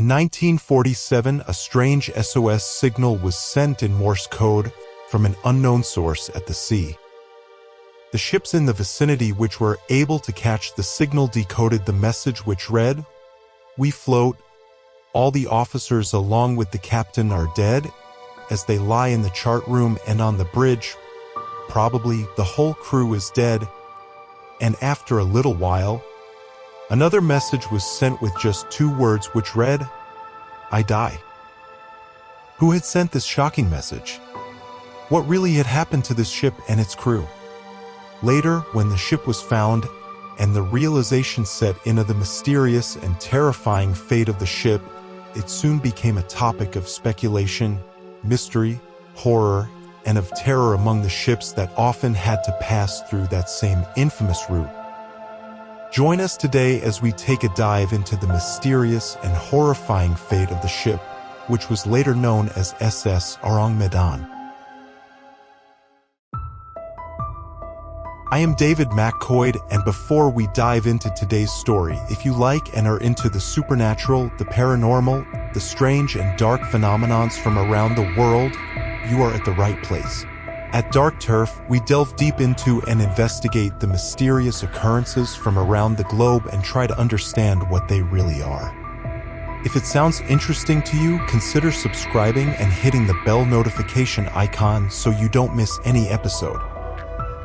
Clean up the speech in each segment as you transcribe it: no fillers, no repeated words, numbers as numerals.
In 1947, a strange SOS signal was sent in Morse code from an unknown source at the sea. The ships in the vicinity which were able to catch the signal decoded the message, which read, "We float. All the officers along with the captain are dead, as they lie in the chart room and on the bridge. Probably the whole crew is dead." And after a little while, another message was sent with just 2 words, which read, "I die." Who had sent this shocking message? What really had happened to this ship and its crew? Later, when the ship was found and the realization set in of the mysterious and terrifying fate of the ship, it soon became a topic of speculation, mystery, horror, and of terror among the ships that often had to pass through that same infamous route. Join us today as we take a dive into the mysterious and horrifying fate of the ship, which was later known as SS Ourang Medan. I am David McCoy, and before we dive into today's story, if you like and are into the supernatural, the paranormal, the strange and dark phenomenons from around the world, you are at the right place. At Dark Turf, we delve deep into and investigate the mysterious occurrences from around the globe and try to understand what they really are. If it sounds interesting to you, consider subscribing and hitting the bell notification icon so you don't miss any episode.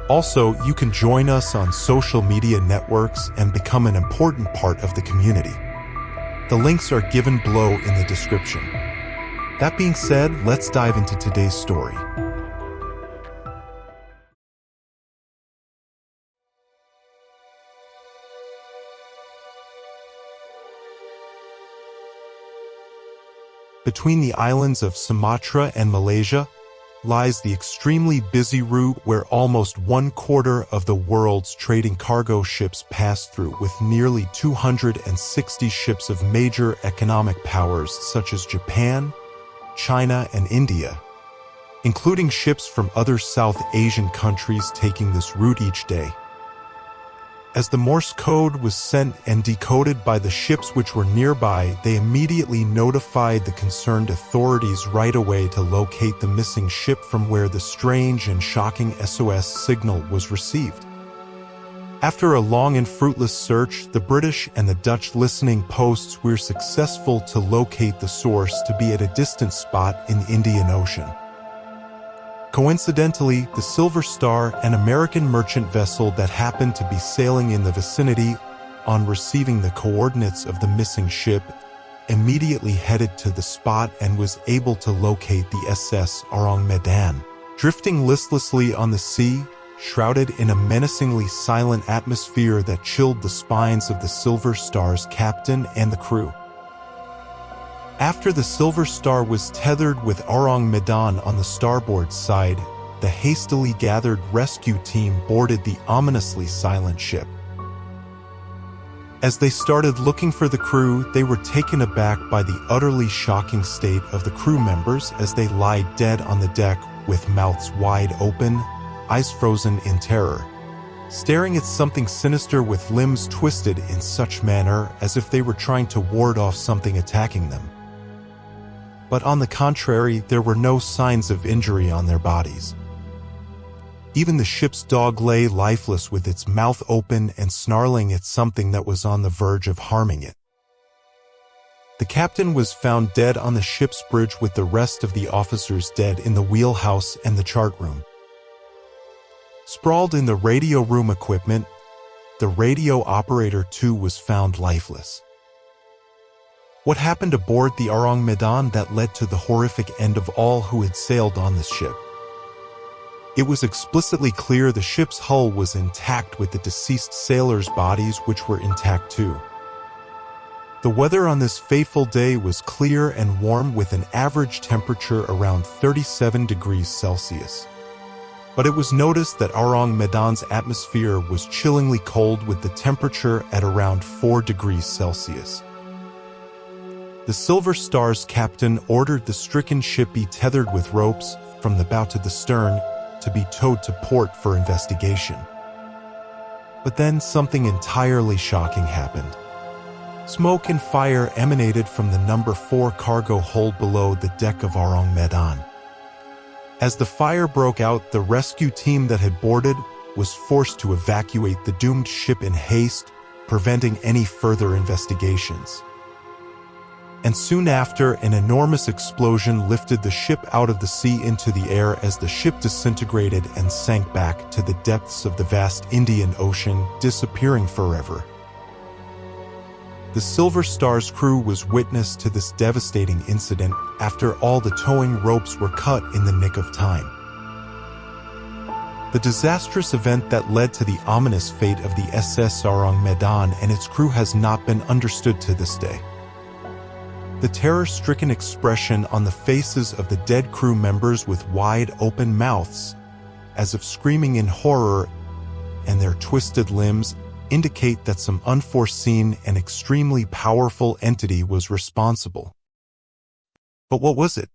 Also, you can join us on social media networks and become an important part of the community. The links are given below in the description. That being said, let's dive into today's story. Between the islands of Sumatra and Malaysia lies the extremely busy route where almost 1/4 of the world's trading cargo ships pass through, with nearly 260 ships of major economic powers such as Japan, China, and India, including ships from other South Asian countries taking this route each day. As the Morse code was sent and decoded by the ships which were nearby, they immediately notified the concerned authorities right away to locate the missing ship from where the strange and shocking SOS signal was received. After a long and fruitless search, the British and the Dutch listening posts were successful to locate the source to be at a distant spot in the Indian Ocean. Coincidentally, the Silver Star, an American merchant vessel that happened to be sailing in the vicinity, on receiving the coordinates of the missing ship, immediately headed to the spot and was able to locate the SS Ourang Medan, drifting listlessly on the sea, shrouded in a menacingly silent atmosphere that chilled the spines of the Silver Star's captain and the crew. After the Silver Star was tethered with Ourang Medan on the starboard side, the hastily gathered rescue team boarded the ominously silent ship. As they started looking for the crew, they were taken aback by the utterly shocking state of the crew members as they lie dead on the deck with mouths wide open, eyes frozen in terror, staring at something sinister with limbs twisted in such manner as if they were trying to ward off something attacking them. But on the contrary, there were no signs of injury on their bodies. Even the ship's dog lay lifeless with its mouth open and snarling at something that was on the verge of harming it. The captain was found dead on the ship's bridge with the rest of the officers dead in the wheelhouse and the chart room. Sprawled in the radio room equipment, the radio operator too was found lifeless. What happened aboard the Ourang Medan that led to the horrific end of all who had sailed on this ship? It was explicitly clear the ship's hull was intact with the deceased sailors' bodies which were intact too. The weather on this fateful day was clear and warm with an average temperature around 37 degrees Celsius. But it was noticed that Ourang Medan's atmosphere was chillingly cold with the temperature at around 4 degrees Celsius. The Silver Star's captain ordered the stricken ship be tethered with ropes from the bow to the stern to be towed to port for investigation. But then something entirely shocking happened. Smoke and fire emanated from the number 4 cargo hold below the deck of Ourang Medan. As the fire broke out, the rescue team that had boarded was forced to evacuate the doomed ship in haste, preventing any further investigations. And soon after, an enormous explosion lifted the ship out of the sea into the air as the ship disintegrated and sank back to the depths of the vast Indian Ocean, disappearing forever. The Silver Star's crew was witness to this devastating incident after all the towing ropes were cut in the nick of time. The disastrous event that led to the ominous fate of the SS Ourang Medan and its crew has not been understood to this day. The terror-stricken expression on the faces of the dead crew members with wide-open mouths, as if screaming in horror, and their twisted limbs indicate that some unforeseen and extremely powerful entity was responsible. But what was it?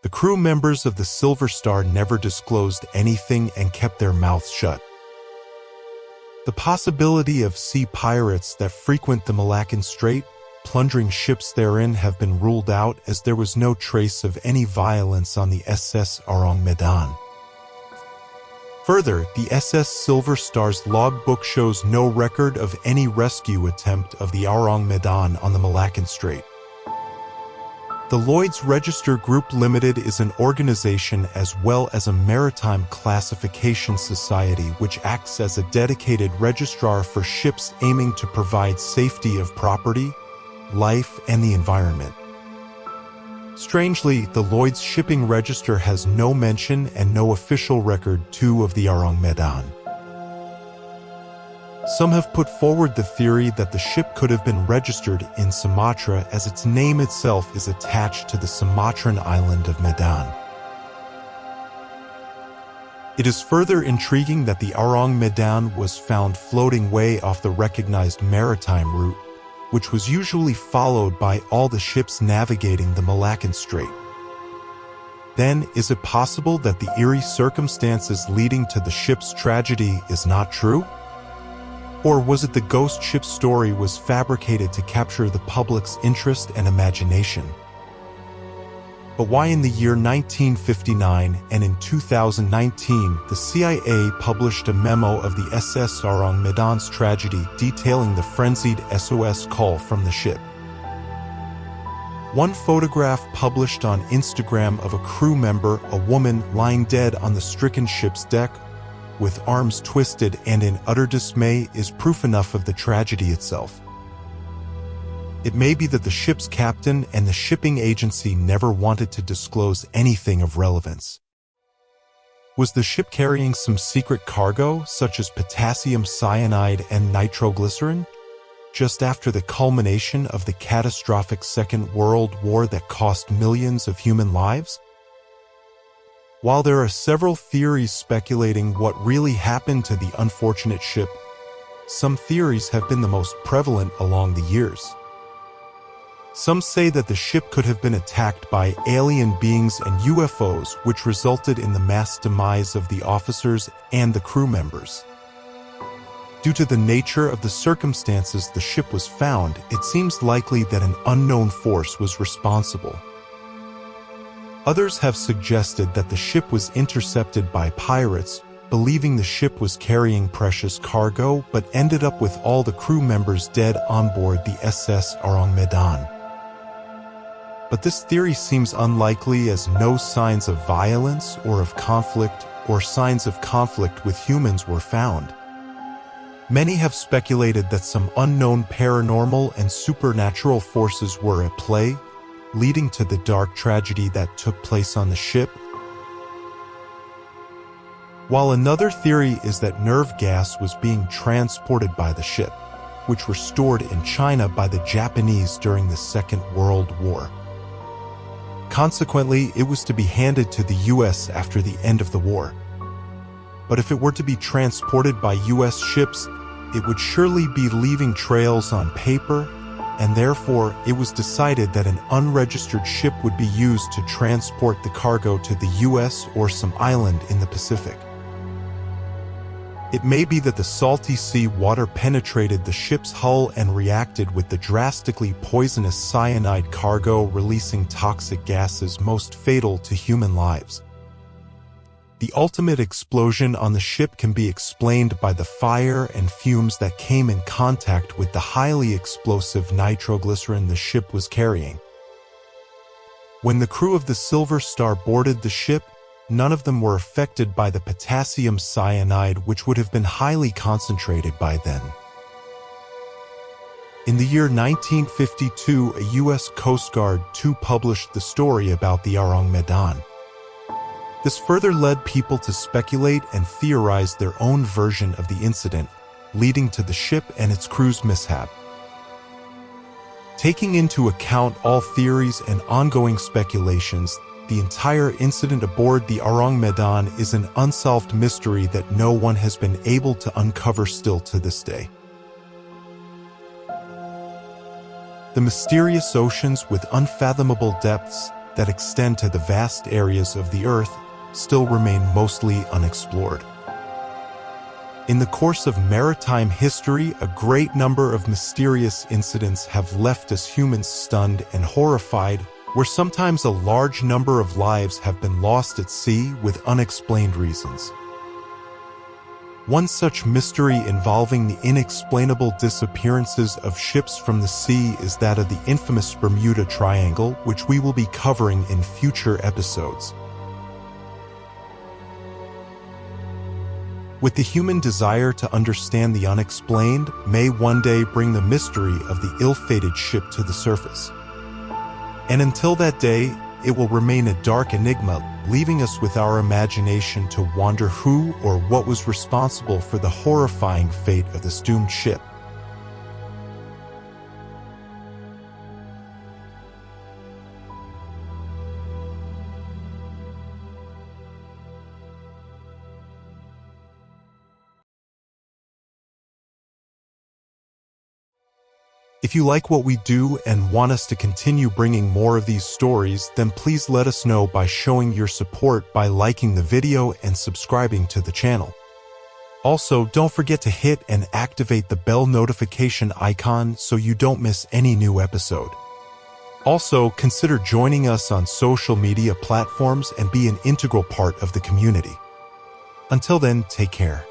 The crew members of the Silver Star never disclosed anything and kept their mouths shut. The possibility of sea pirates that frequent the Malaccan Strait, plundering ships therein, have been ruled out as there was no trace of any violence on the SS Ourang Medan. Further, the SS Silver Star's logbook shows no record of any rescue attempt of the Ourang Medan on the Malaccan Strait. The Lloyd's Register Group Limited is an organization as well as a maritime classification society which acts as a dedicated registrar for ships aiming to provide safety of property, life, and the environment. Strangely, the Lloyd's Shipping Register has no mention and no official record too of the Ourang Medan. Some have put forward the theory that the ship could have been registered in Sumatra as its name itself is attached to the Sumatran island of Medan. It is further intriguing that the Ourang Medan was found floating way off the recognized maritime route, which was usually followed by all the ships navigating the Malaccan Strait. Then, is it possible that the eerie circumstances leading to the ship's tragedy is not true? Or was it the ghost ship story was fabricated to capture the public's interest and imagination? But why in the year 1959 and in 2019, the CIA published a memo of the SS Ourang Medan's tragedy detailing the frenzied SOS call from the ship. One photograph published on Instagram of a crew member, a woman, lying dead on the stricken ship's deck, with arms twisted and in utter dismay, is proof enough of the tragedy itself. It may be that the ship's captain and the shipping agency never wanted to disclose anything of relevance. Was the ship carrying some secret cargo, such as potassium cyanide and nitroglycerin, just after the culmination of the catastrophic Second World War that cost millions of human lives? While there are several theories speculating what really happened to the unfortunate ship, some theories have been the most prevalent along the years. Some say that the ship could have been attacked by alien beings and UFOs, which resulted in the mass demise of the officers and the crew members. Due to the nature of the circumstances the ship was found, it seems likely that an unknown force was responsible. Others have suggested that the ship was intercepted by pirates, believing the ship was carrying precious cargo, but ended up with all the crew members dead on board the SS Ourang Medan. But this theory seems unlikely as no signs of violence or of conflict or signs of conflict with humans were found. Many have speculated that some unknown paranormal and supernatural forces were at play, leading to the dark tragedy that took place on the ship. While another theory is that nerve gas was being transported by the ship, which were stored in China by the Japanese during the Second World War. Consequently, it was to be handed to the US after the end of the war. But if it were to be transported by US ships, it would surely be leaving trails on paper, and therefore it was decided that an unregistered ship would be used to transport the cargo to the US or some island in the Pacific. It may be that the salty sea water penetrated the ship's hull and reacted with the drastically poisonous cyanide cargo, releasing toxic gases most fatal to human lives. The ultimate explosion on the ship can be explained by the fire and fumes that came in contact with the highly explosive nitroglycerin the ship was carrying. When the crew of the Silver Star boarded the ship, none of them were affected by the potassium cyanide, which would have been highly concentrated by then. In the year 1952, a U.S. Coast Guard too published the story about the Ourang Medan. This further led people to speculate and theorize their own version of the incident, leading to the ship and its crew's mishap. Taking into account all theories and ongoing speculations, the entire incident aboard the Ourang Medan is an unsolved mystery that no one has been able to uncover still to this day. The mysterious oceans with unfathomable depths that extend to the vast areas of the Earth still remain mostly unexplored. In the course of maritime history, a great number of mysterious incidents have left us humans stunned and horrified, where sometimes a large number of lives have been lost at sea with unexplained reasons. One such mystery involving the inexplainable disappearances of ships from the sea is that of the infamous Bermuda Triangle, which we will be covering in future episodes. With the human desire to understand the unexplained, may one day bring the mystery of the ill-fated ship to the surface. And until that day, it will remain a dark enigma, leaving us with our imagination to wonder who or what was responsible for the horrifying fate of this doomed ship. If you like what we do and want us to continue bringing more of these stories, then please let us know by showing your support by liking the video and subscribing to the channel. Also, don't forget to hit and activate the bell notification icon so you don't miss any new episode. Also, consider joining us on social media platforms and be an integral part of the community. Until then, take care.